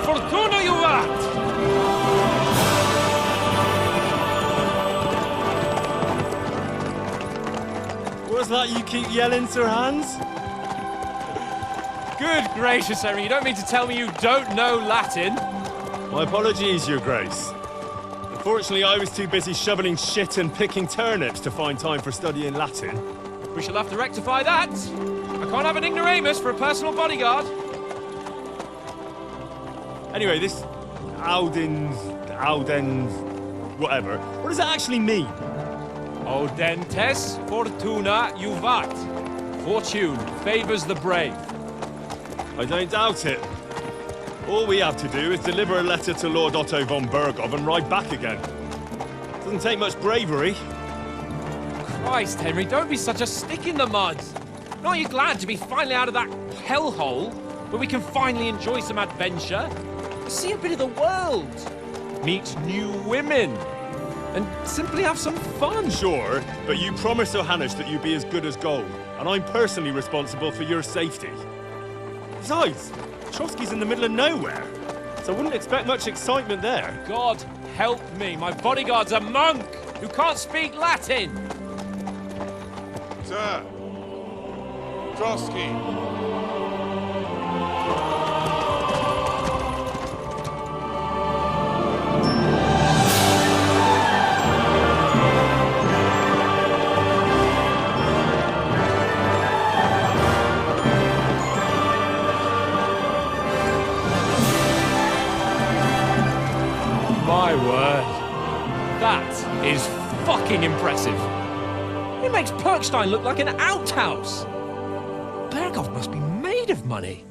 Fortuna juvat! What's that you keep yelling, Sir Hans? Good gracious, Henry, you don't mean to tell me you don't know Latin? My apologies, Your Grace. Unfortunately, I was too busy shoveling shit and picking turnips to find time for studying Latin. We shall have to rectify that. I can't have an ignoramus for a personal bodyguard. Anyway, this Audens, whatever. What does that actually mean? Audentes fortuna juvat. Fortune favors the brave. I don't doubt it. All we have to do is deliver a letter to Lord Otto von Berghoff and ride back again. Doesn't take much bravery. Christ, Henry, don't be such a stick in the mud. Aren't you glad to be finally out of that hellhole where we can finally enjoy some adventure? See a bit of the world, meet new women, and simply have some fun. Sure, but you promised Johannes that you'd be as good as gold, and I'm personally responsible for your safety. Besides, Trosky's in the middle of nowhere, so I wouldn't expect much excitement there. God help me, my bodyguard's a monk who can't speak Latin. Sir, Trosky. My word. That is fucking impressive. It makes Perkstein look like an outhouse. Berghoff must be made of money.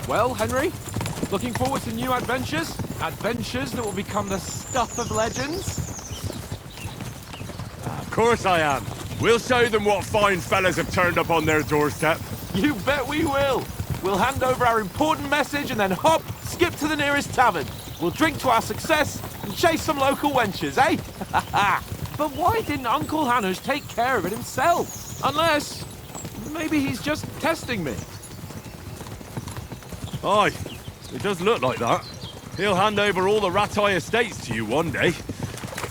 Well, Henry, looking forward to new adventures? Adventures that will become the stuff of legends? Of course I am. We'll show them what fine fellas have turned up on their doorstep. You bet we will. We'll hand over our important message and then hop, skip to the nearest tavern. We'll drink to our success and chase some local wenches, eh? But why didn't Uncle Hanush take care of it himself? Unless, maybe he's just testing me. Aye, it does look like that. He'll hand over all the Ratai estates to you one day.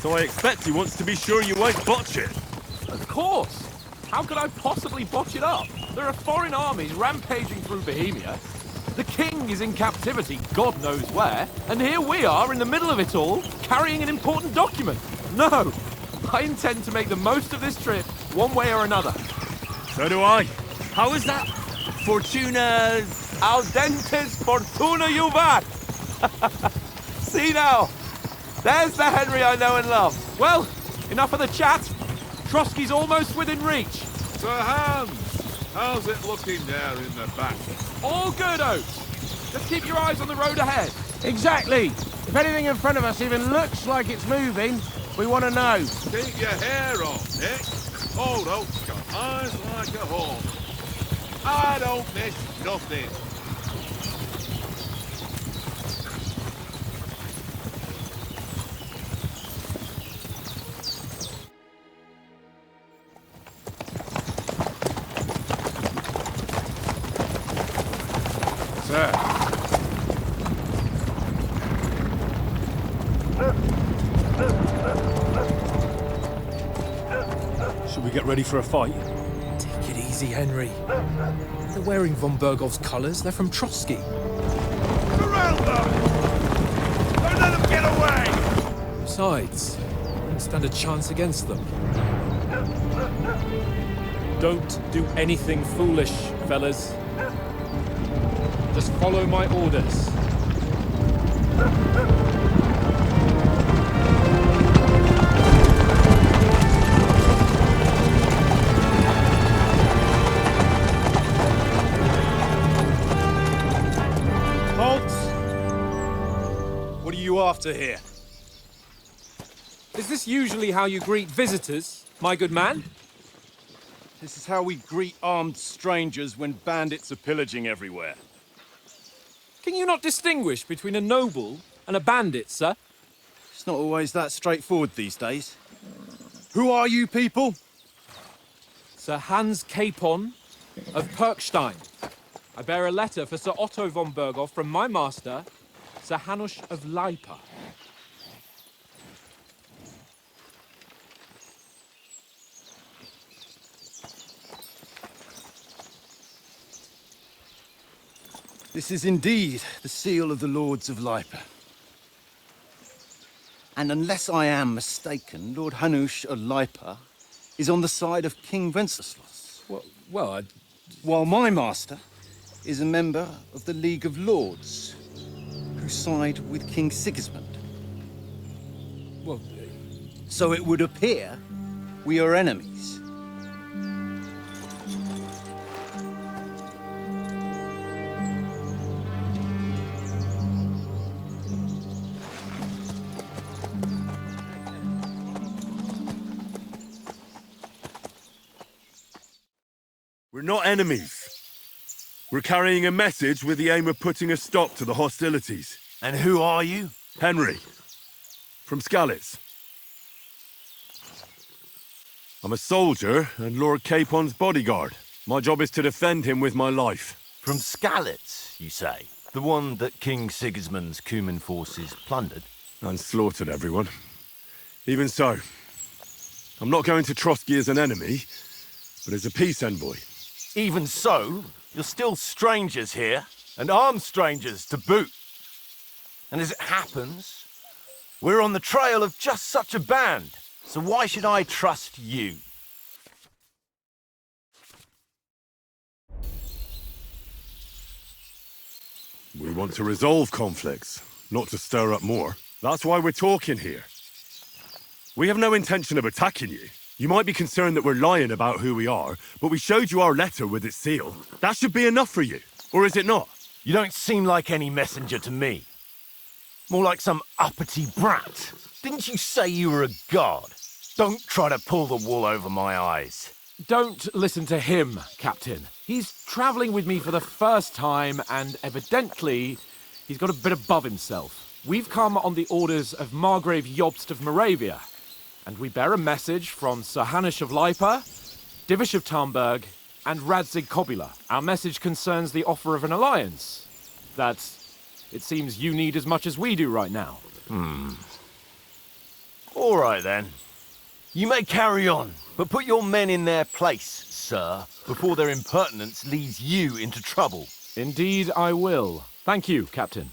So I expect he wants to be sure you won't botch it. Of course. How could I possibly botch it up? There are foreign armies rampaging through Bohemia. The king is in captivity, God knows where. And here we are in the middle of it all, carrying an important document. No, I intend to make the most of this trip, one way or another. So do I. How is that? Fortuna's... Audentes fortuna juvat! See now, there's the Henry I know and love. Well, enough of the chat. Trosky's almost within reach. Sir Hans, how's it looking there in the back? All good, Oates. Just keep your eyes on the road ahead. Exactly. If anything in front of us even looks like it's moving, we want to know. Keep your hair on, Nick. Old Oak's got eyes like a hawk. I don't miss nothing. Sir. Should we get ready for a fight? Take it easy, Henry. They're wearing von Berghoff's colours. They're from Trosky. Surround them! Don't let them get away! Besides, we don't stand a chance against them. Don't do anything foolish, fellas. Just follow my orders. Halt! What are you after here? Is this usually how you greet visitors, my good man? This is how we greet armed strangers when bandits are pillaging everywhere. Can you not distinguish between a noble and a bandit, sir? It's not always that straightforward these days. Who are you people? Sir Hans Capon of Perkstein. I bear a letter for Sir Otto von Berghoff from my master, Sir Hanush of Leipa. This is indeed the seal of the Lords of Leipa. And unless I am mistaken, Lord Hanush of Leipa is on the side of King Wenceslas. While my master is a member of the League of Lords, who side with King Sigismund. So it would appear we are enemies. We're not enemies. We're carrying a message with the aim of putting a stop to the hostilities. And who are you? Henry, from Skalitz. I'm a soldier and Lord Capon's bodyguard. My job is to defend him with my life. From Skalitz, you say? The one that King Sigismund's Cuman forces plundered? And slaughtered everyone. Even so, I'm not going to Trosky as an enemy, but as a peace envoy. Even so, you're still strangers here, and armed strangers to boot. And as it happens, we're on the trail of just such a band, so why should I trust you? We want to resolve conflicts, not to stir up more. That's why we're talking here. We have no intention of attacking you. You might be concerned that we're lying about who we are, but we showed you our letter with its seal. That should be enough for you, or is it not? You don't seem like any messenger to me. More like some uppity brat. Didn't you say you were a god? Don't try to pull the wool over my eyes. Don't listen to him, Captain. He's travelling with me for the first time, and evidently, he's got a bit above himself. We've come on the orders of Margrave Jobst of Moravia, and we bear a message from Sir Hanush of Leipa, Divish of Tarnberg, and Radzig Kobula. Our message concerns the offer of an alliance that it seems you need as much as we do right now. All right, then. You may carry on, but put your men in their place, sir, before their impertinence leads you into trouble. Indeed, I will. Thank you, Captain.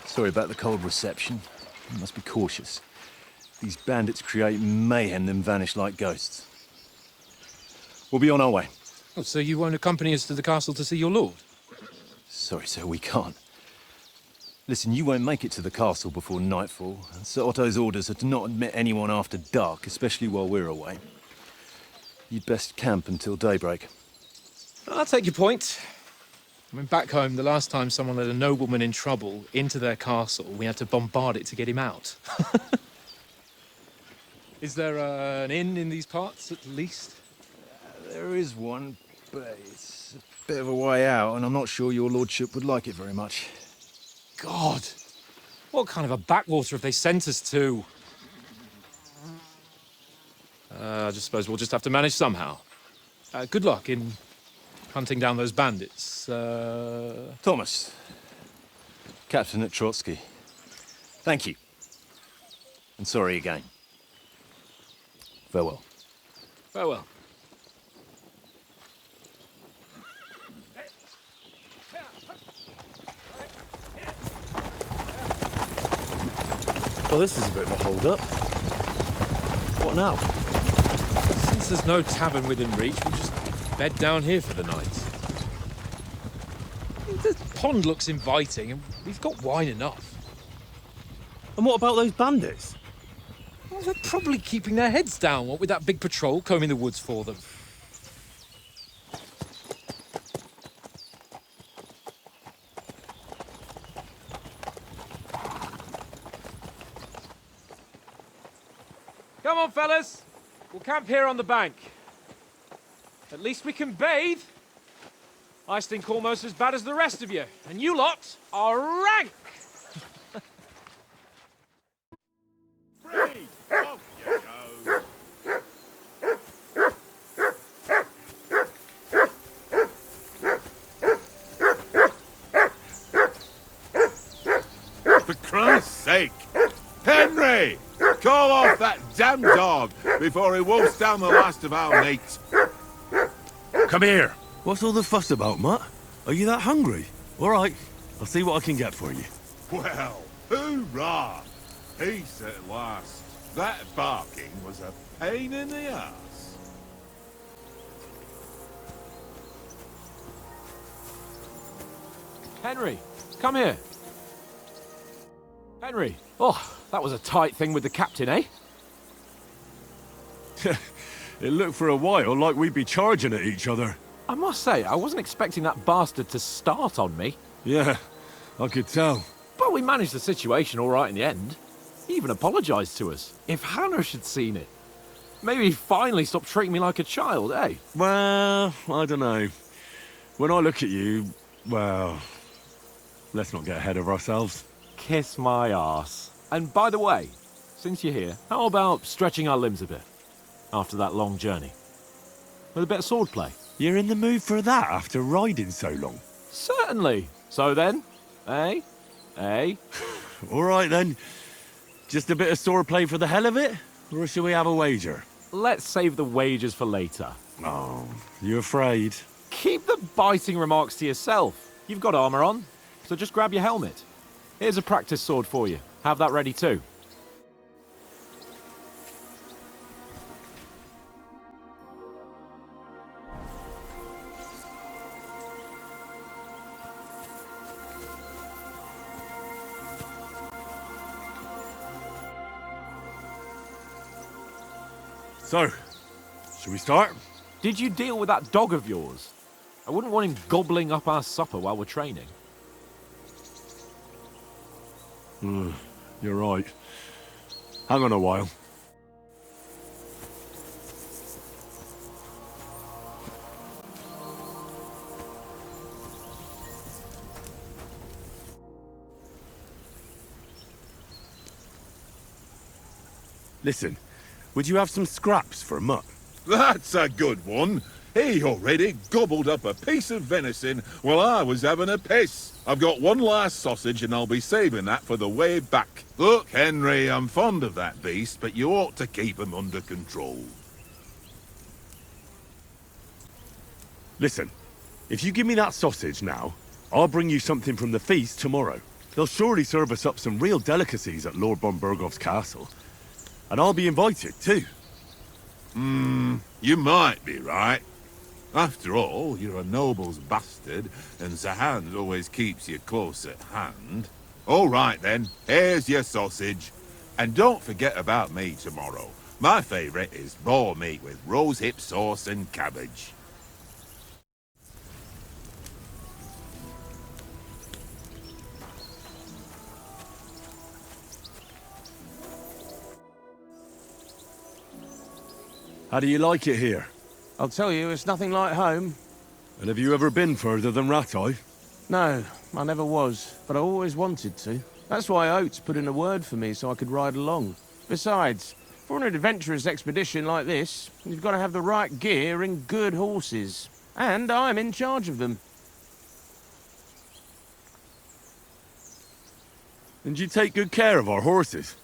Sorry about the cold reception. You must be cautious. These bandits create mayhem, then vanish like ghosts. We'll be on our way. Oh, so you won't accompany us to the castle to see your lord? Sorry, sir, we can't. Listen, you won't make it to the castle before nightfall. And Sir Otto's orders are to not admit anyone after dark, especially while we're away. You'd best camp until daybreak. I'll take your point. I mean, back home, the last time someone let a nobleman in trouble into their castle, we had to bombard it to get him out. Is there an inn in these parts, at least? There is one, but it's a bit of a way out, and I'm not sure your lordship would like it very much. God! What kind of a backwater have they sent us to? I just suppose we'll just have to manage somehow. Good luck in hunting down those bandits. Thomas, Captain at Trosky. Thank you. And sorry again. Farewell. Farewell. Well, this is a bit of a hold-up. What now? Since there's no tavern within reach, we'll just bed down here for the night. The pond looks inviting, and we've got wine enough. And what about those bandits? Well, they're probably keeping their heads down, what with that big patrol combing the woods for them. Come on, fellas. We'll camp here on the bank. At least we can bathe. I stink almost as bad as the rest of you, and you lot are rank! Free! Off you go! For Christ's sake! Henry! Call off that damn dog before he wolfs down the last of our meat. Come here. What's all the fuss about, Mutt? Are you that hungry? All right, I'll see what I can get for you. Well, hoorah! Peace at last. That barking was a pain in the ass. Henry, come here. Henry. Oh, that was a tight thing with the captain, eh? It looked for a while like we'd be charging at each other. I must say, I wasn't expecting that bastard to start on me. Yeah, I could tell. But we managed the situation all right in the end. He even apologised to us. If Hanush had seen it, maybe he'd finally stop treating me like a child, eh? Well, I don't know. When I look at you, well, let's not get ahead of ourselves. Kiss my arse. And by the way, since you're here, how about stretching our limbs a bit after that long journey? With a bit of swordplay. You're in the mood for that after riding so long? Certainly. So then, eh? Eh? All right then. Just a bit of swordplay for the hell of it? Or shall we have a wager? Let's save the wagers for later. Oh, you afraid? Keep the biting remarks to yourself. You've got armour on, so just grab your helmet. Here's a practice sword for you. Have that ready too. So, should we start? Did you deal with that dog of yours? I wouldn't want him gobbling up our supper while we're training. You're right. Hang on a while. Listen, would you have some scraps for Mutt? That's a good one. He already gobbled up a piece of venison while I was having a piss. I've got one last sausage and I'll be saving that for the way back. Look, Henry, I'm fond of that beast, but you ought to keep him under control. Listen, if you give me that sausage now, I'll bring you something from the feast tomorrow. They'll surely serve us up some real delicacies at Lord Bonbergov's castle. And I'll be invited, too. You might be right. After all, you're a noble's bastard, and Sir Hans always keeps you close at hand. All right, then. Here's your sausage. And don't forget about me tomorrow. My favourite is boar meat with rosehip sauce and cabbage. How do you like it here? I'll tell you, it's nothing like home. And have you ever been further than Rattay? No, I never was, but I always wanted to. That's why Oates put in a word for me so I could ride along. Besides, for an adventurous expedition like this, you've got to have the right gear and good horses. And I'm in charge of them. And you take good care of our horses.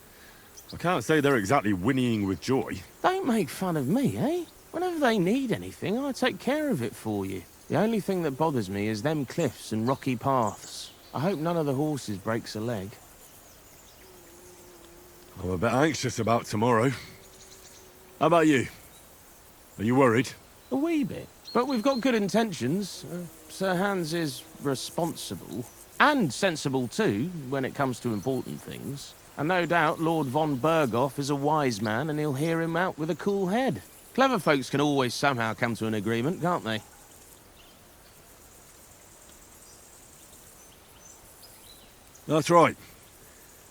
I can't say they're exactly whinnying with joy. Don't make fun of me, eh? Whenever they need anything, I take care of it for you. The only thing that bothers me is them cliffs and rocky paths. I hope none of the horses breaks a leg. I'm a bit anxious about tomorrow. How about you? Are you worried? A wee bit. But we've got good intentions. Sir Hans is responsible. And sensible too, when it comes to important things. And no doubt Lord von Berghoff is a wise man and he'll hear him out with a cool head. Clever folks can always somehow come to an agreement, can't they? That's right.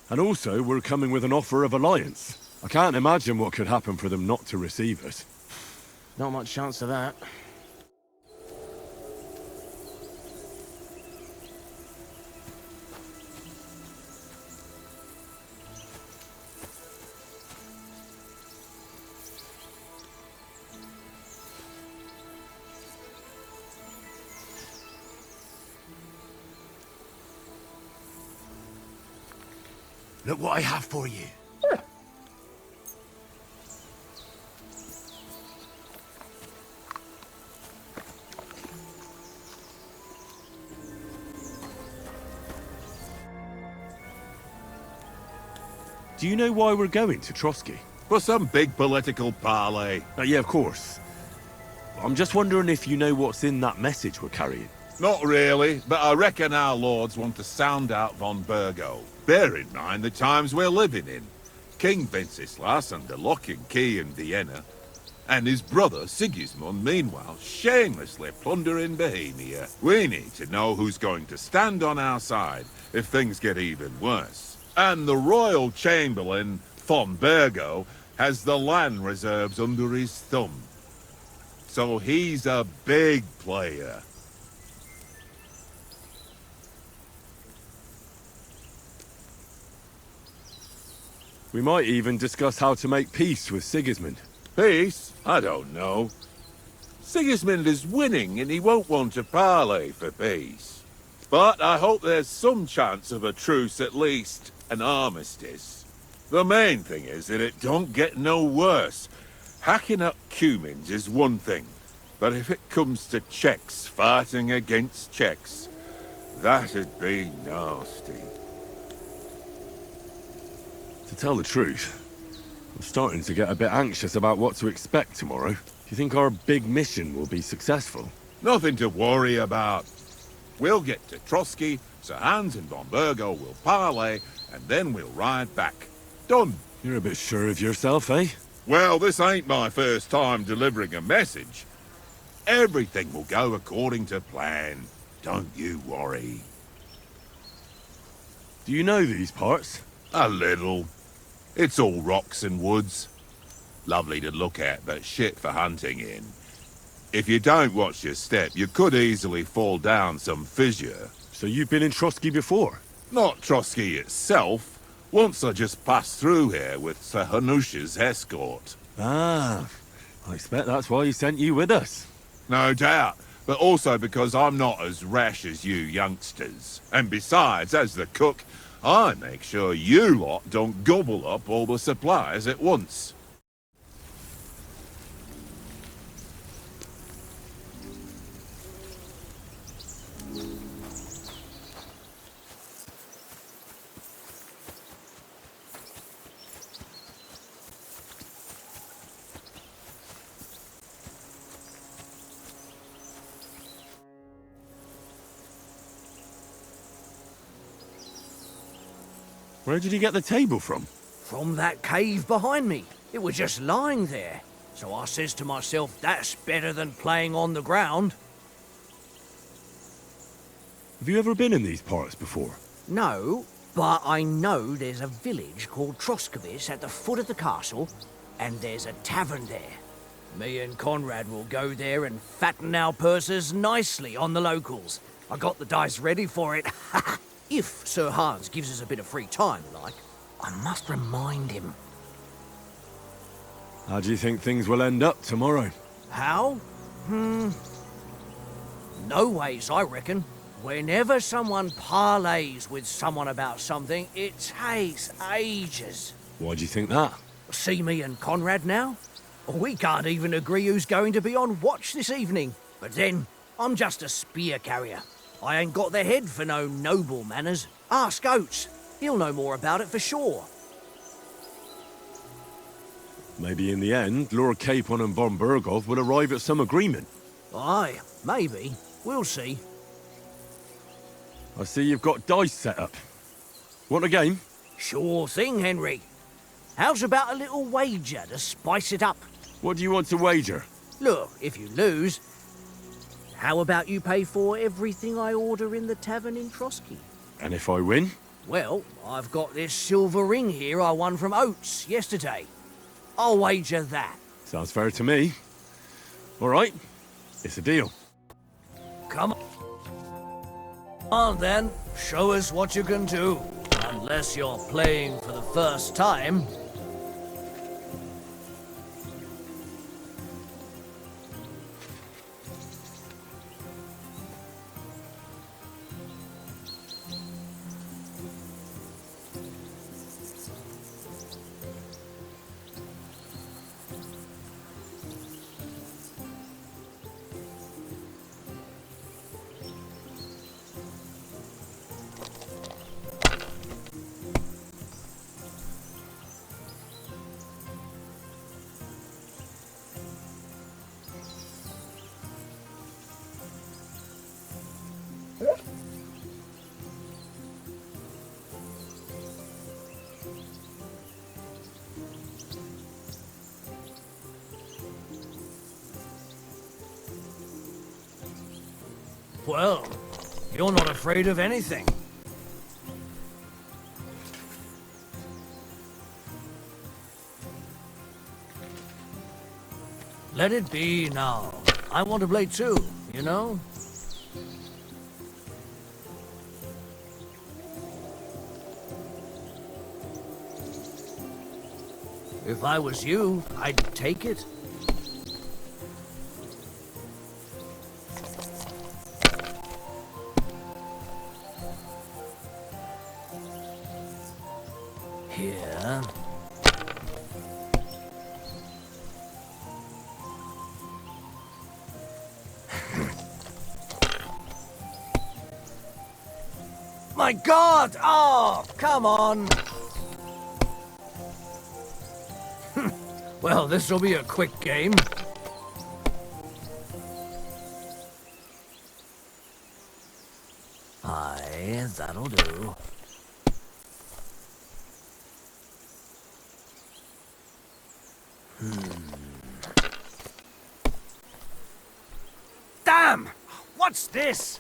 And also, we're coming with an offer of alliance. I can't imagine what could happen for them not to receive us. Not much chance of that. Look what I have for you. Do you know why we're going to Trosky? For some big political parley. Yeah, of course. I'm just wondering if you know what's in that message we're carrying. Not really, but I reckon our lords want to sound out von Burgo. Bear in mind the times we're living in. King Wenceslas under lock and key in Vienna, and his brother Sigismund, meanwhile, shamelessly plundering Bohemia. We need to know who's going to stand on our side if things get even worse. And the royal chamberlain, von Burgo, has the land reserves under his thumb. So he's a big player. We might even discuss how to make peace with Sigismund. Peace? I don't know. Sigismund is winning and he won't want to parley for peace. But I hope there's some chance of a truce at least, an armistice. The main thing is that it don't get no worse. Hacking up Cumins is one thing, but if it comes to Czechs fighting against Czechs, that'd be nasty. To tell the truth, I'm starting to get a bit anxious about what to expect tomorrow. Do you think our big mission will be successful? Nothing to worry about. We'll get to Trosky, Sir Hans and von Burgo will parley, and then we'll ride back. Done. You're a bit sure of yourself, eh? Well, this ain't my first time delivering a message. Everything will go according to plan. Don't you worry. Do you know these parts? A little. It's all rocks and woods. Lovely to look at, but shit for hunting in. If you don't watch your step, you could easily fall down some fissure. So you've been in Trosky before? Not Trosky itself. Once I just passed through here with Sir Hanush's escort. Ah, I expect that's why he sent you with us. No doubt, but also because I'm not as rash as you youngsters. And besides, as the cook, I make sure you lot don't gobble up all the supplies at once. Where did you get the table from? From that cave behind me. It was just lying there. So I says to myself, that's better than playing on the ground. Have you ever been in these parts before? No, but I know there's a village called Troskowitz at the foot of the castle, and there's a tavern there. Me and Conrad will go there and fatten our purses nicely on the locals. I got the dice ready for it. If Sir Hans gives us a bit of free time, like, I must remind him. How do you think things will end up tomorrow? How? No ways, I reckon. Whenever someone parleys with someone about something, it takes ages. Why do you think that? See me and Conrad now? We can't even agree who's going to be on watch this evening. But then, I'm just a spear carrier. I ain't got the head for no noble manners. Ask Oates. He'll know more about it for sure. Maybe in the end, Lord Capon and von Berghoff will arrive at some agreement. Aye, maybe. We'll see. I see you've got dice set up. Want a game? Sure thing, Henry. How's about a little wager to spice it up? What do you want to wager? Look, if you lose, how about you pay for everything I order in the tavern in Trosky? And if I win? Well, I've got this silver ring here I won from Oates yesterday. I'll wager that. Sounds fair to me. All right, it's a deal. Come on then, show us what you can do. Unless you're playing for the first time. Well, you're not afraid of anything. Let it be now. I want to play too, you know? If I was you, I'd take it. Here. My God! Oh, come on! Well, this'll be a quick game. Aye, that'll do. Damn! What's this?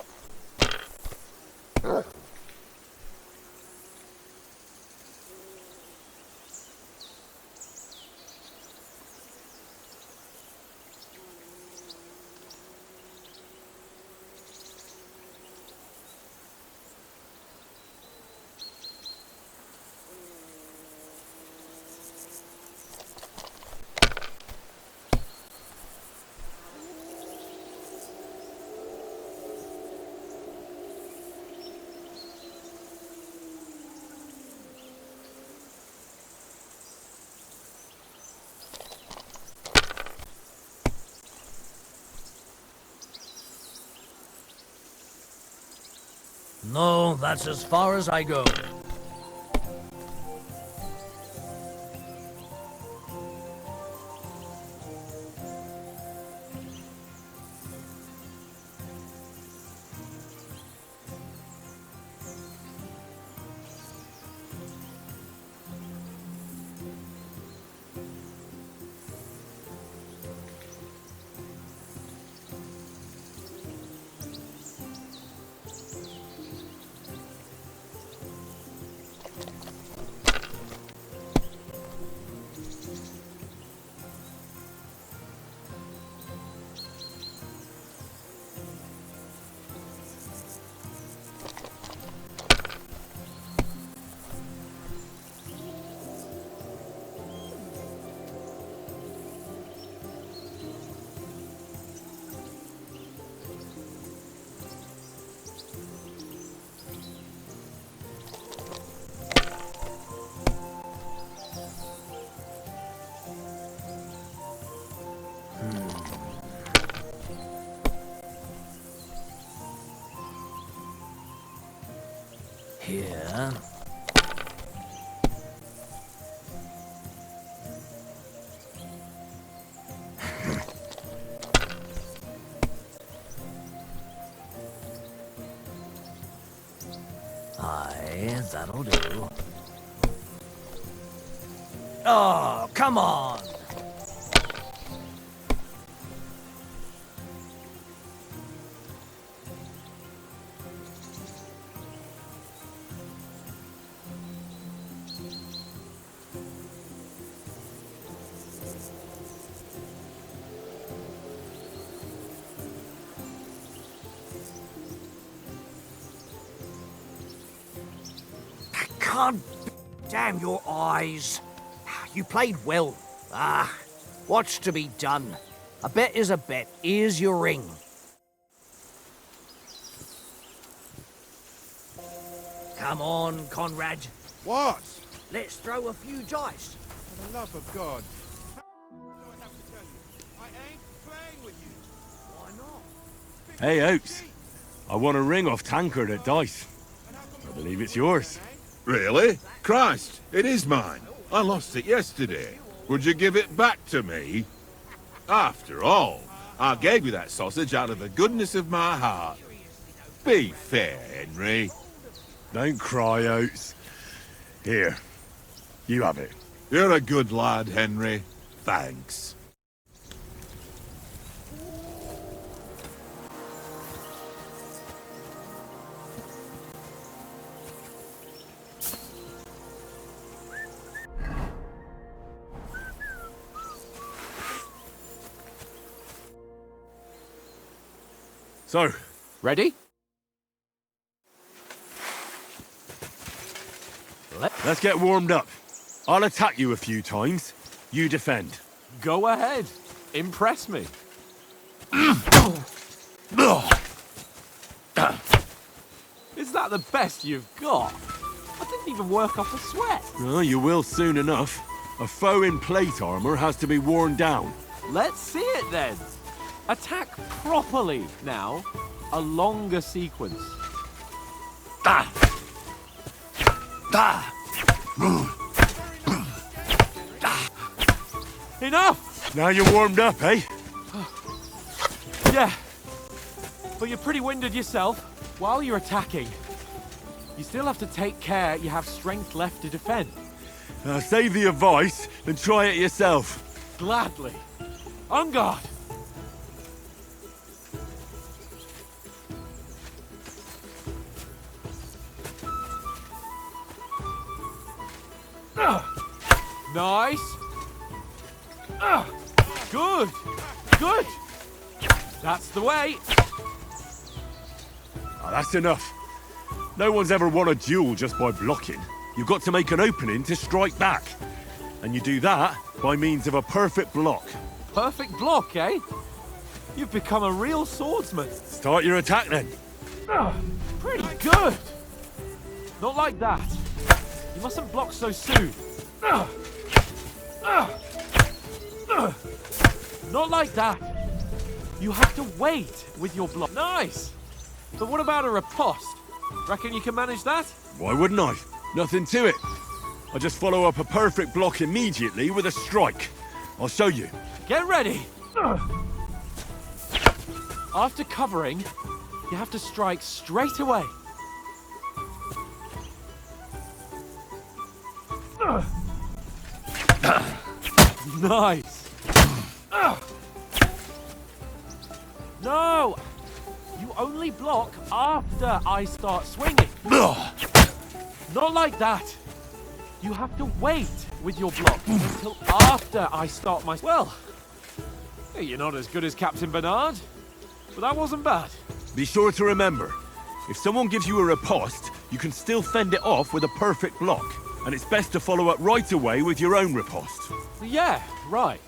No, that's as far as I go. Here. Aye, that'll do. Oh, come on! Can't damn your eyes. You played well. Ah, what's to be done? A bet is a bet. Here's your ring. Come on, Conrad. What? Let's throw a few dice. For the love of God. I have to tell you, I ain't playing with you. Why not? Hey, Oates. I won a ring off Tankard at dice. I believe it's yours. Really? Christ, it is mine. I lost it yesterday. Would you give it back to me? After all, I gave you that sausage out of the goodness of my heart. Be fair, Henry. Don't cry, Oates. Here, you have it. You're a good lad, Henry. Thanks. So, Ready? let's get warmed up. I'll attack you a few times. You defend. Go ahead. Impress me. Is that the best you've got? I didn't even work off a sweat. Oh, you will soon enough. A foe in plate armor has to be worn down. Let's see it then. Attack properly now. A longer sequence. Enough! Now you're warmed up, eh? Yeah. But you're pretty winded yourself. While you're attacking, you still have to take care you have strength left to defend. Save the advice and try it yourself. Gladly. On guard. Nice. Good. Good. That's the way. That's enough. No one's ever won a duel just by blocking. You've got to make an opening to strike back. And you do that by means of a perfect block. Perfect block, eh? You've become a real swordsman. Start your attack then. Pretty good. Not like that. You mustn't block so soon. Not like that. You have to wait with your block. Nice. But what about a riposte? Reckon you can manage that? Why wouldn't I? Nothing to it. I just follow up a perfect block immediately with a strike. I'll show you. Get ready. After covering, you have to strike straight away. Nice. No! You only block after I start swinging. Not like that. You have to wait with your block until after I start my... Well, you're not as good as Captain Bernard, but that wasn't bad. Be sure to remember, if someone gives you a riposte, you can still fend it off with a perfect block. And it's best to follow up right away with your own riposte. Yeah, right.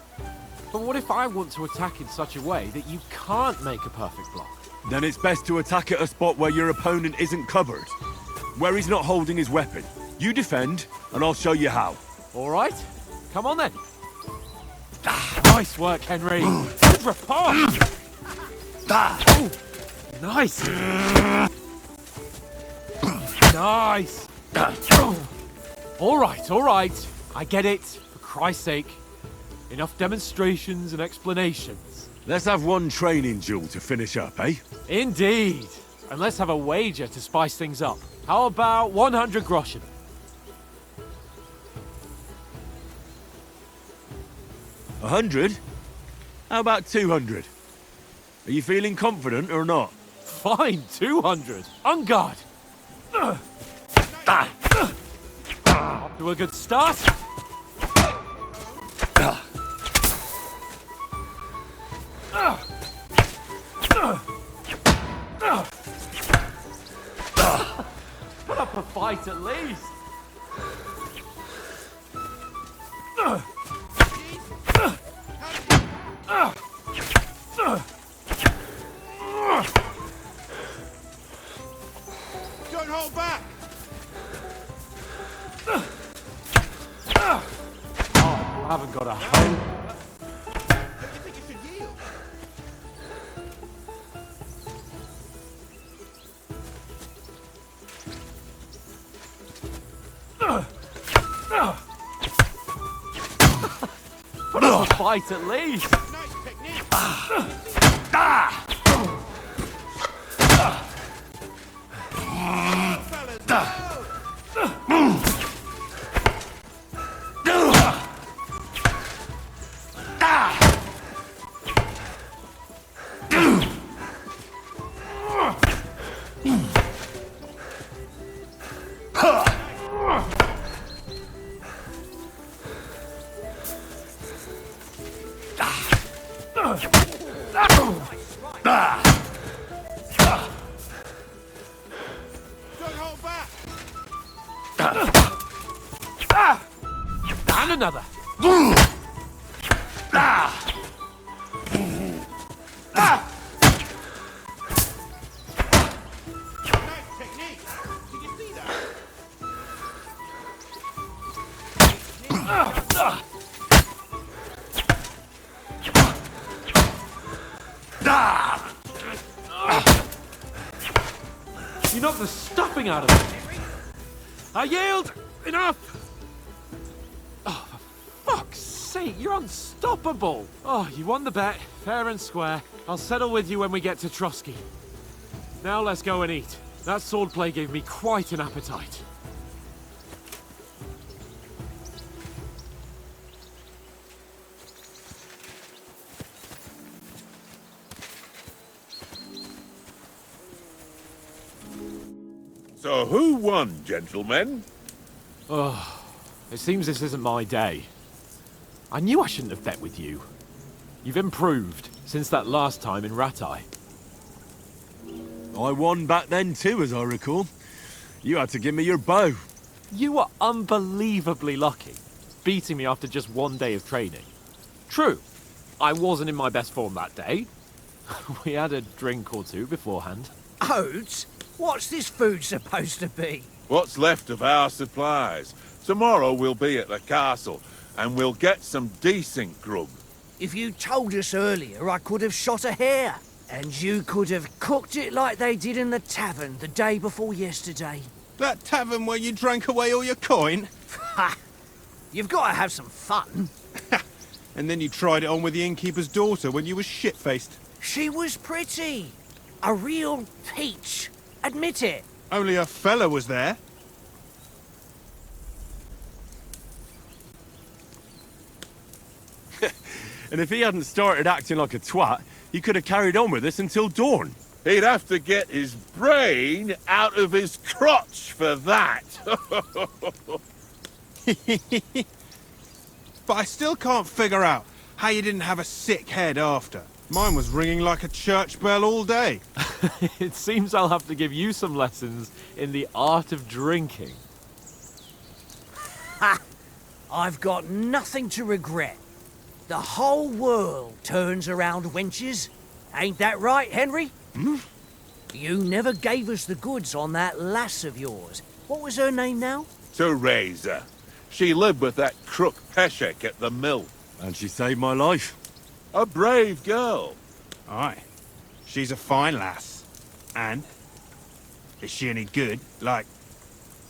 But what if I want to attack in such a way that you can't make a perfect block? Then it's best to attack at a spot where your opponent isn't covered. Where he's not holding his weapon. You defend, and I'll show you how. All right. Come on then. Nice work, Henry. Good riposte. Ooh, nice. Nice. All right. I get it. For Christ's sake. Enough demonstrations and explanations. Let's have one training duel to finish up, eh? Indeed. And let's have a wager to spice things up. How about 100 groschen? 100? How about 200? Are you feeling confident or not? Fine, 200. On guard. Off to a good start. Put up a fight at least. Don't hold back! You haven't got a hope. Don't you think you should yield? Put up a fight at least. Nice technique! Fellas, go! Don't hold back! And another. Nice technique! Did you see that? You knocked the stuffing out of me. I yield! Enough! Oh, for fuck's sake, you're unstoppable! Oh, you won the bet, fair and square. I'll settle with you when we get to Trosky. Now let's go and eat. That swordplay gave me quite an appetite. So who won, gentlemen? It seems this isn't my day. I knew I shouldn't have bet with you. You've improved since that last time in Ratai. I won back then too, as I recall. You had to give me your bow. You were unbelievably lucky, beating me after just one day of training. True, I wasn't in my best form that day. We had a drink or two beforehand. Oats? What's this food supposed to be? What's left of our supplies. Tomorrow we'll be at the castle, and we'll get some decent grub. If you told us earlier, I could have shot a hare. And you could have cooked it like they did in the tavern the day before yesterday. That tavern where you drank away all your coin? Ha! You've got to have some fun. And then you tried it on with the innkeeper's daughter when you were shit-faced. She was pretty. A real peach. Admit it. Only a fella was there. And if he hadn't started acting like a twat, he could have carried on with us until dawn. He'd have to get his brain out of his crotch for that. But I still can't figure out how you didn't have a sick head after. Mine was ringing like a church bell all day. It seems I'll have to give you some lessons in the art of drinking. Ha! I've got nothing to regret. The whole world turns around wenches. Ain't that right, Henry? You never gave us the goods on that lass of yours. What was her name now? Teresa. She lived with that crook Peshek at the mill. And she saved my life. A brave girl. Aye. She's a fine lass. And? Is she any good? Like,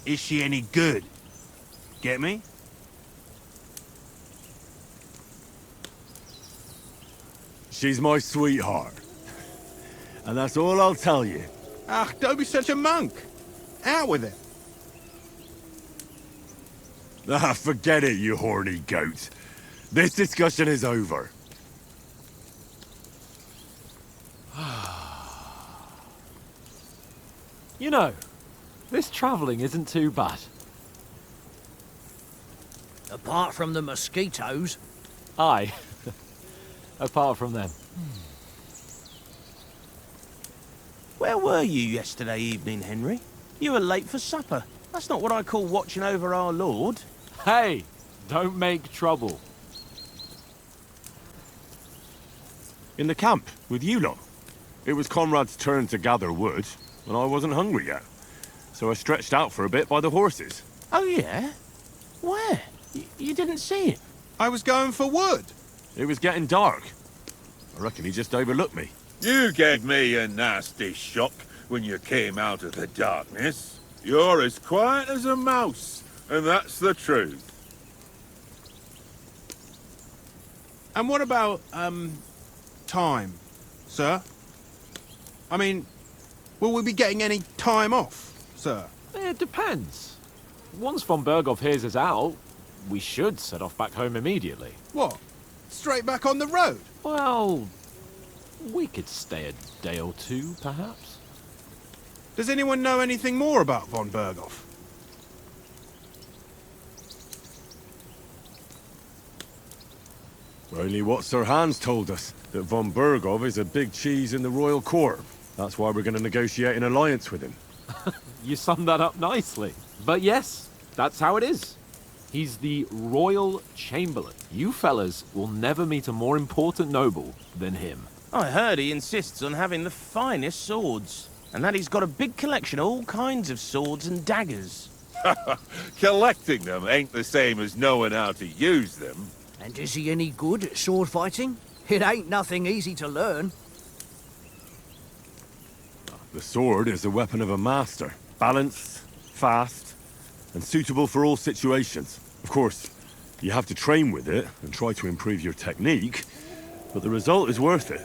is she any good? Get me? She's my sweetheart. And that's all I'll tell you. Ah, don't be such a monk. Out with it. Ah, forget it, you horny goat. This discussion is over. You know, this travelling isn't too bad. Apart from the mosquitoes. Aye. Apart from them. Where were you yesterday evening, Henry? You were late for supper. That's not what I call watching over our Lord. Hey, don't make trouble. In the camp, with you lot. It was Conrad's turn to gather wood, and I wasn't hungry yet. So I stretched out for a bit by the horses. Oh, yeah? Where? You didn't see it? I was going for wood. It was getting dark. I reckon he just overlooked me. You gave me a nasty shock when you came out of the darkness. You're as quiet as a mouse, and that's the truth. And what about, time, sir? I mean, will we be getting any time off, sir? It depends. Once von Berghoff hears us out, we should set off back home immediately. What? Straight back on the road? Well, we could stay a day or two, perhaps. Does anyone know anything more about von Berghoff? Only what Sir Hans told us, that von Berghoff is a big cheese in the royal court. That's why we're going to negotiate an alliance with him. You summed that up nicely. But yes, that's how it is. He's the Royal Chamberlain. You fellas will never meet a more important noble than him. I heard he insists on having the finest swords, and that he's got a big collection of all kinds of swords and daggers. Collecting them ain't the same as knowing how to use them. And is he any good at sword fighting? It ain't nothing easy to learn. The sword is the weapon of a master. Balanced, fast, and suitable for all situations. Of course, you have to train with it and try to improve your technique, but the result is worth it.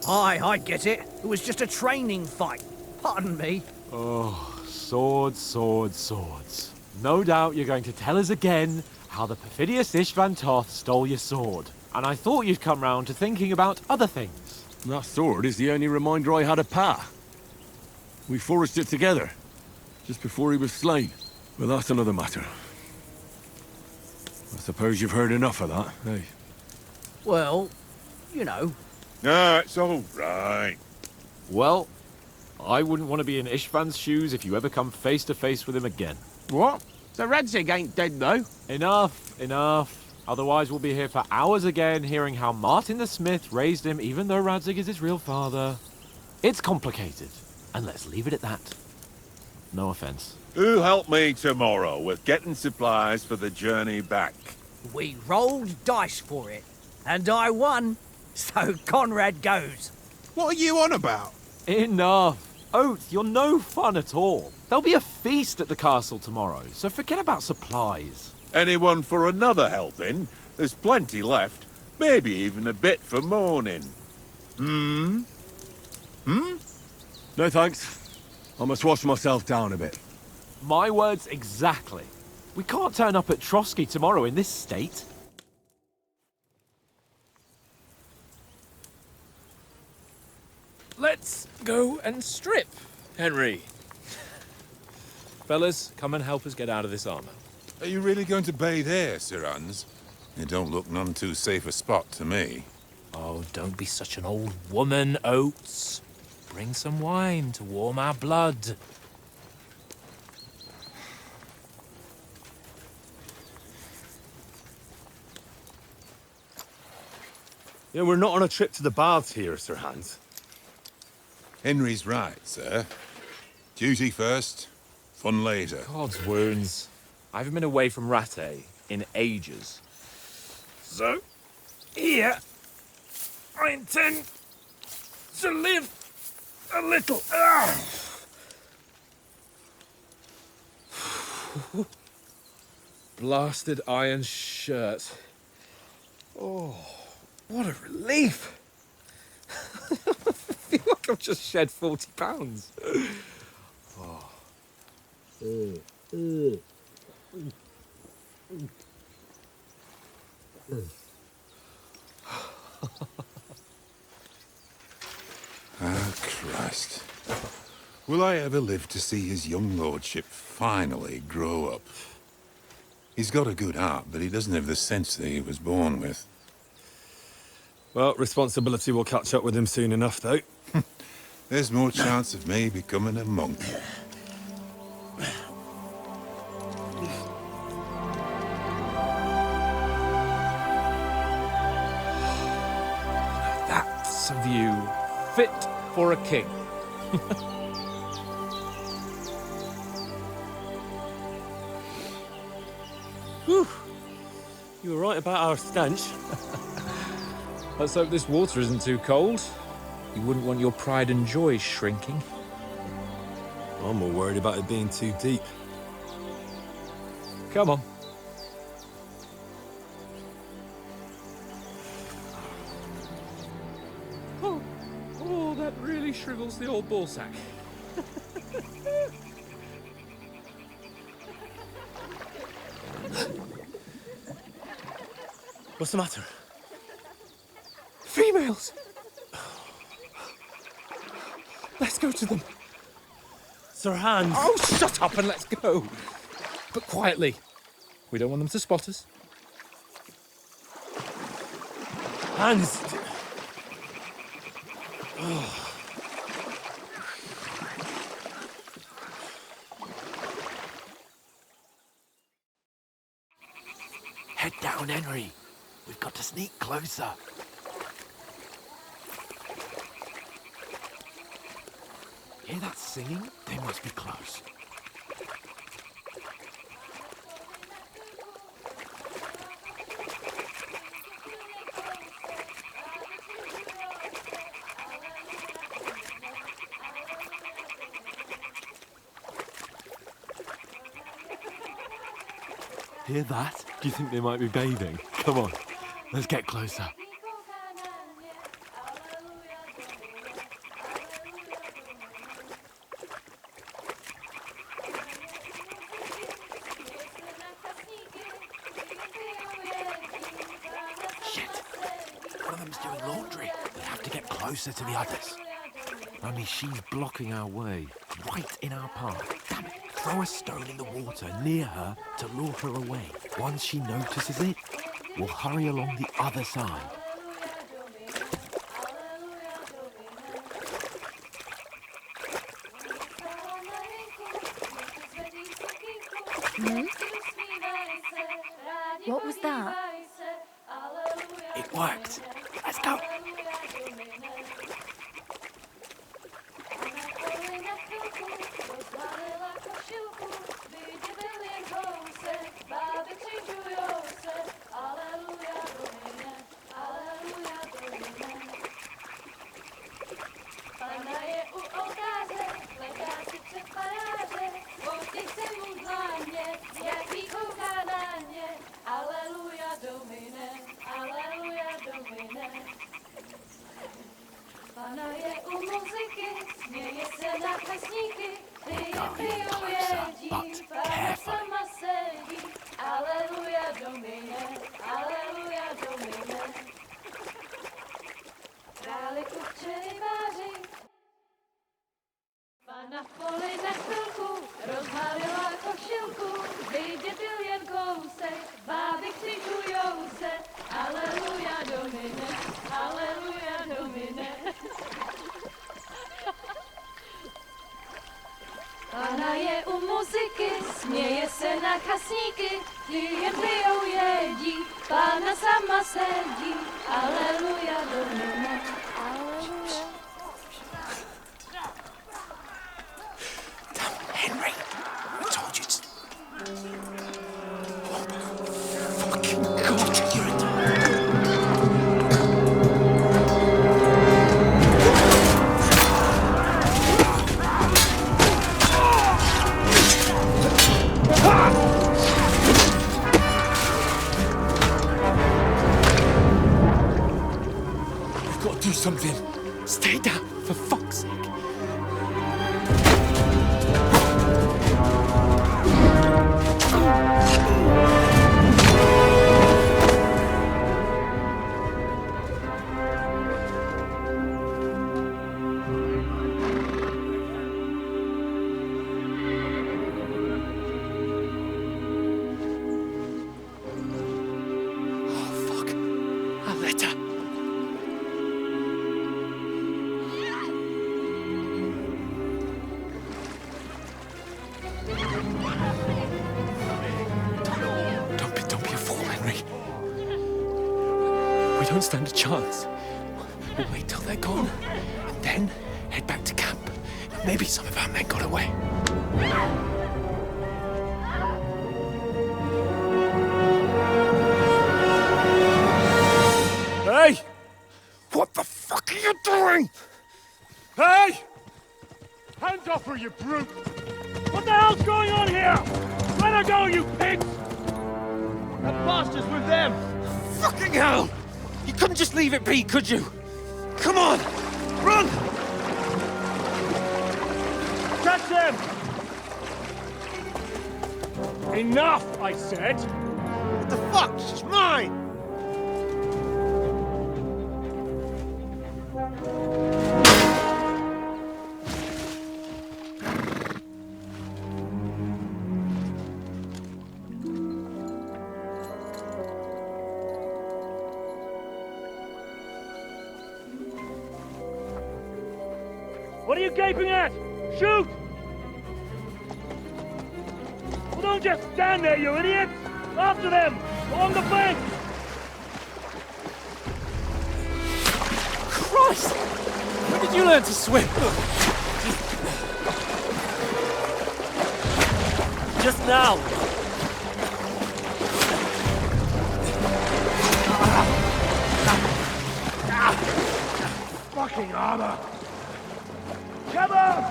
Aye, I get it. It was just a training fight. Pardon me. Oh, swords, swords, swords. No doubt you're going to tell us again how the perfidious Istvan Toth stole your sword. And I thought you'd come round to thinking about other things. That sword is the only reminder I had of Pa. We forged it together, just before he was slain. But that's another matter. I suppose you've heard enough of that, eh? Well, you know. No, it's all right. Well, I wouldn't want to be in Istvan's shoes if you ever come face to face with him again. What? So Radzig ain't dead, though? Enough, enough. Otherwise we'll be here for hours again hearing how Martin the Smith raised him even though Radzig is his real father. It's complicated, and let's leave it at that. No offense. Who'll help me tomorrow with getting supplies for the journey back? We rolled dice for it, and I won. So Conrad goes. What are you on about? Enough. Oath, you're no fun at all. There'll be a feast at the castle tomorrow, so forget about supplies. Anyone for another helping? There's plenty left. Maybe even a bit for morning. No thanks. I must wash myself down a bit. My words exactly. We can't turn up at Trosky tomorrow in this state. Let's go and strip, Henry. Fellas, come and help us get out of this armor. Are you really going to bathe here, Sir Hans? It don't look none too safe a spot to me. Oh, don't be such an old woman, Oates. Bring some wine to warm our blood. Yeah, we're not on a trip to the baths here, Sir Hans. Henry's right, sir. Duty first, fun later. God's wounds. I haven't been away from Rattay in ages. So, here, I intend to live a little. Blasted iron shirt. Oh, what a relief. I feel like I've just shed 40 pounds. Ah, Christ. Will I ever live to see his young lordship finally grow up? He's got a good heart, but he doesn't have the sense that he was born with. Well, responsibility will catch up with him soon enough, though. There's more chance of me becoming a monk. That's a view fit for a king. Whew. You were right about our stench. Let's hope this water isn't too cold. You wouldn't want your pride and joy shrinking. I'm more worried about it being too deep. Come on. Oh, that really shrivels the old ball sack. What's the matter? Females! Let's go to them. Sir Hans! Oh, shut up and let's go. But quietly. We don't want them to spot us. Hans! Head down, Henry. We've got to sneak closer. Hear that singing? They must be close. Hear that? Do you think they might be bathing? Come on, let's get closer. Shit! One of them's doing laundry. They have to get closer to the others. Only she's blocking our way, right in our path. Damn it! Throw a stone in the water near her to lure her away. Once she notices it, we'll hurry along the other side. What was that? It worked. Let's go. But carefully. Pana v poli na chvilku rozhalila košilku, vyjde byl jen kousek, báby křičujou se, aleluja Domine, aleluja Domine. Pana je u muziky, směje se na kasníky, ty jen pijou jedí, Pána sama sedí, aleluja Domine, aleluja. Henry, I told you to... Oh, fucking God, you're in... We've got to do something. Stay down, for fuck's sake. don't stand a chance. We'll wait till they're gone, and then head back to camp. Maybe some of our men got away. Hey! What the fuck are you doing? Hey! Hands off her, you brute! What the hell's going on here? Let her go, you pigs! That bastard's with them! Fucking hell! You couldn't just leave it be, could you? Come on! Run! Catch them! Enough, I said! What the fuck? She's mine! What are you gaping at? Shoot! Well, don't just stand there, you idiots! After them! Along the bank! Christ! When did you learn to swim? Just now! Fucking armor! Come on!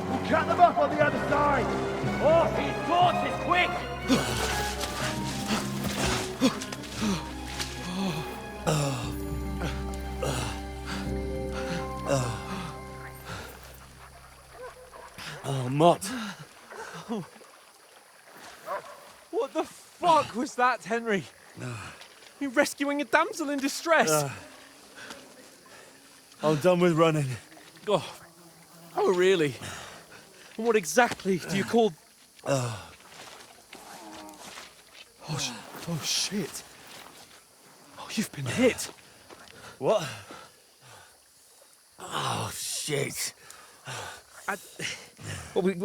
We'll cut them up on the other side! Oh, his torches, quick! Oh, Mott. What the fuck was that, Henry? You rescuing a damsel in distress? I'm done with running. Oh, really? And what exactly do you call... Oh, shit. Oh, you've been hit. What? Oh, shit. Well, we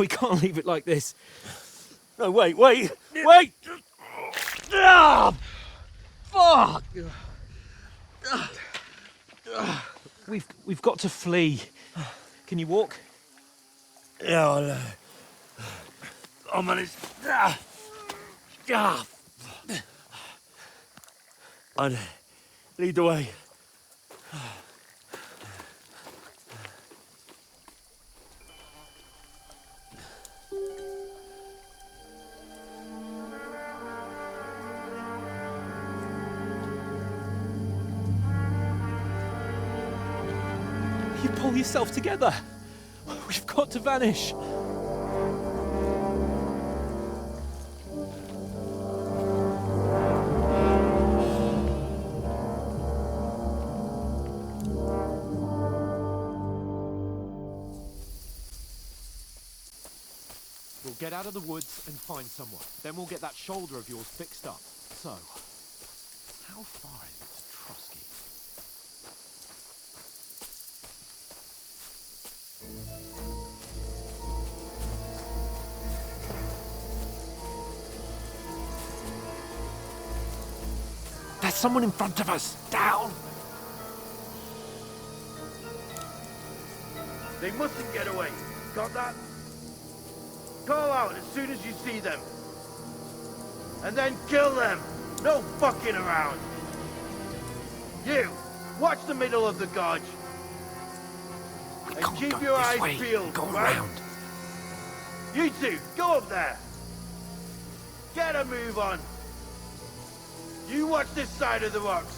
can't leave it like this. No, wait! Ah! Fuck! We've got to flee. Can you walk? Yeah, I'll manage. I'd lead the way. You pull yourself together. We've got to vanish. We'll get out of the woods and find someone. Then we'll get that shoulder of yours fixed up. So, how far is it to Trosky? There's someone in front of us! Down! They mustn't get away. Got that? Call out as soon as you see them. And then kill them. No fucking around. You, watch the middle of the gorge. And keep your eyes peeled, right? Around. You two, go up there. Get a move on. You watch this side of the rocks.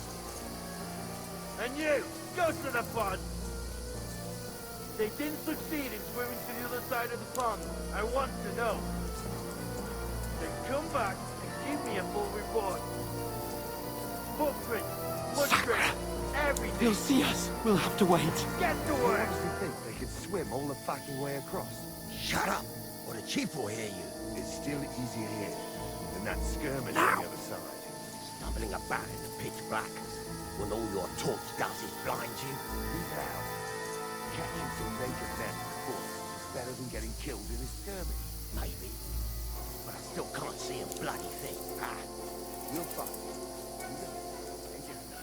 And you, go to the pond. They didn't succeed in swimming to the other side of the pond. I want to know. Then come back and give me a full report. Footprints, footprints, everything. They'll see us. We'll have to wait. Get to work. You honestly think they could swim all the fucking way across? Shut up, or the chief will hear you. It's still easier here than that skirmish on the other side. Stumbling about in the pitch black, when all your torch does is blind you. He's out. Catching some naked men before is better than getting killed in a skirmish. Maybe. But I still can't see a bloody thing. We'll find. They just know.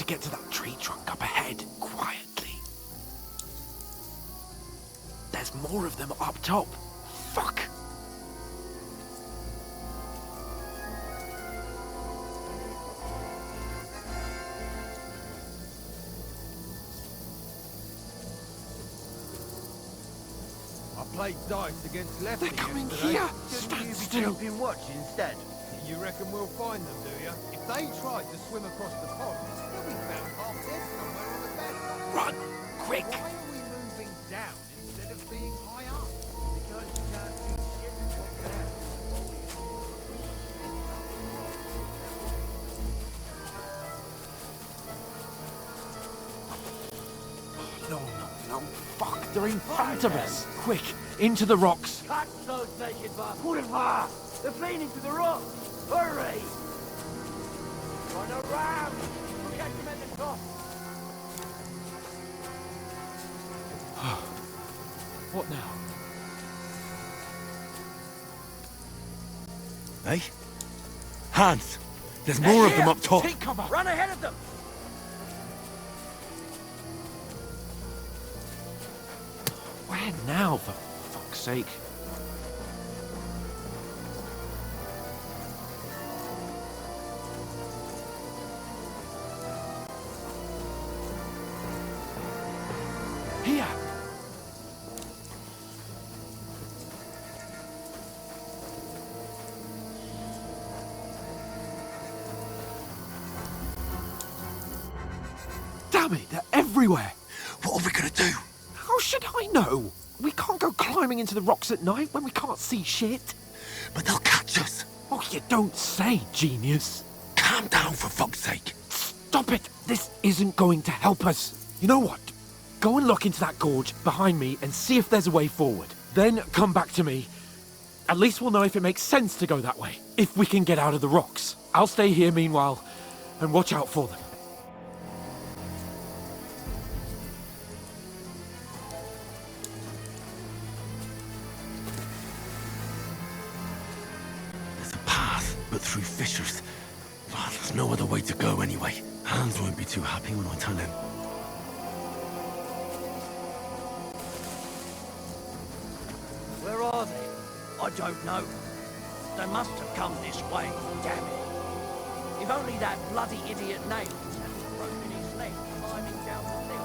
get to that tree trunk up ahead, quietly. There's more of them up top. Fuck! Played dice against lefty. They're coming yesterday. here! Shouldn't you be Still. keeping watch instead? You reckon we'll find them, do you? If they tried to swim across the pond, they'll be found half dead somewhere on the bank. Run! Quick! Why are we moving down instead of being high up? Because you can't see shit what's there. No, fuck, they're in front of us! Quick, into the rocks! Cut those naked bastards! Put it far! They're fleeing to the rock! Hurry! Run around! We'll catch them at the top! What now? Hey? Hans! There's more of them up top! Take cover! Run ahead of them! Where now, for fuck's sake? Here! Damn it, they're everywhere! What are we gonna do? How should I know? We can't go climbing into the rocks at night when we can't see shit. But they'll catch us. Oh, you don't say, genius. Calm down, for fuck's sake. Stop it! This isn't going to help us. You know what? Go and look into that gorge behind me and see if there's a way forward. Then come back to me. At least we'll know if it makes sense to go that way. If we can get out of the rocks. I'll stay here meanwhile and watch out for them. There's a path, but through fissures. Well, there's no other way to go anyway. Hans won't be too happy when I tell him. Where are they? I don't know. They must have come this way, damn it. If only that bloody idiot Nails hadn't broken his leg climbing down the hill.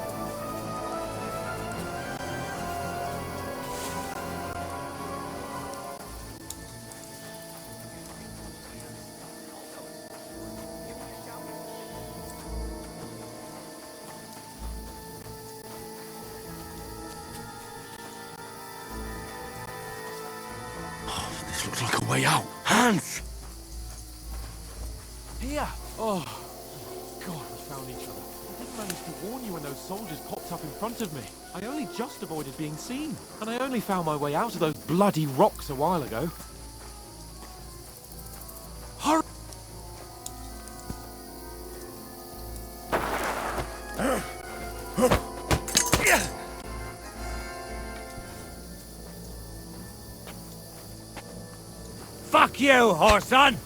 This looks like a way out. Hans! Here! Oh, God, we found each other. I didn't manage to warn you when those soldiers popped up in front of me. I only just avoided being seen. And I only found my way out of those bloody rocks a while ago. Hurry! Fuck you, whoreson!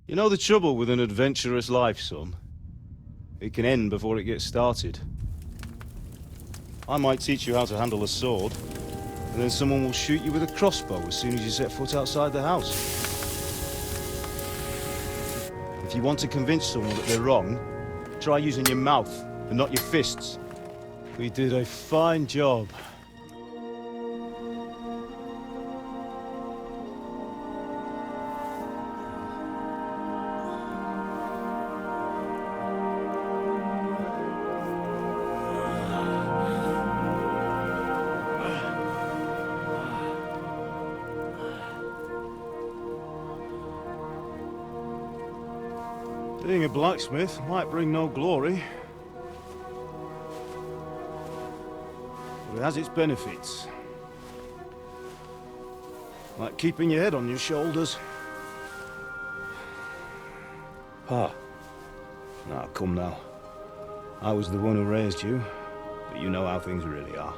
You know the trouble with an adventurous life, son? It can end before it gets started. I might teach you how to handle a sword, and then someone will shoot you with a crossbow as soon as you set foot outside the house. If you want to convince someone that they're wrong, try using your mouth and not your fists. We did a fine job. Being a blacksmith might bring no glory, but it has its benefits. Like keeping your head on your shoulders. Pa. Now, come now. I was the one who raised you, but you know how things really are.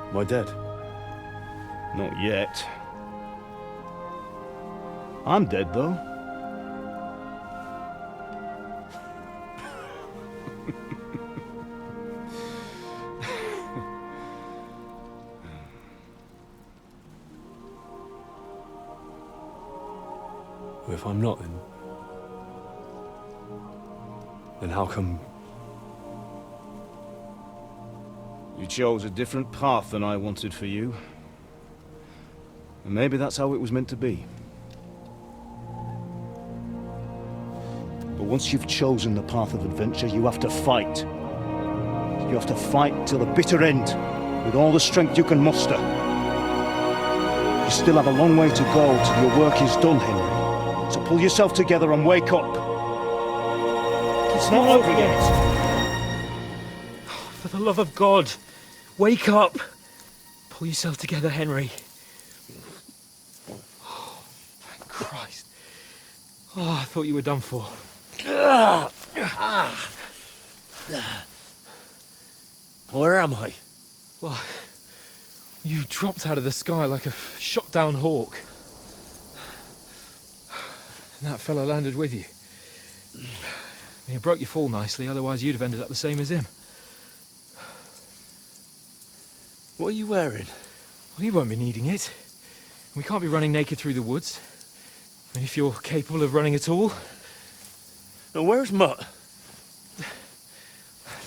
Am I dead? Not yet. I'm dead, though. If I'm not, then how come... You chose a different path than I wanted for you. And maybe that's how it was meant to be. But once you've chosen the path of adventure, you have to fight. You have to fight till the bitter end, with all the strength you can muster. You still have a long way to go till your work is done, Henry. So pull yourself together and wake up. It's not over yet. For the love of God, wake up! Pull yourself together, Henry. Oh, thank Christ. Oh, I thought you were done for. Where am I? Well, you dropped out of the sky like a shot-down hawk. And that fella landed with you. You broke your fall nicely, otherwise you'd have ended up the same as him. What are you wearing? Well, you won't be needing it. We can't be running naked through the woods. I mean, if you're capable of running at all. Now, where's Mutt?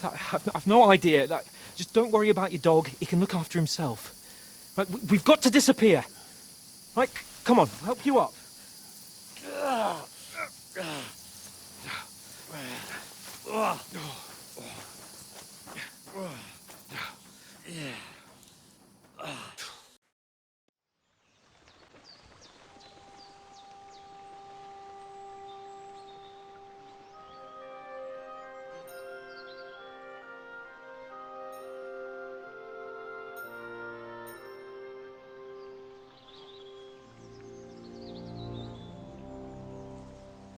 I've no idea. Just don't worry about your dog. He can look after himself. Right, we've got to disappear. Right, come on, I'll help you up. Oh.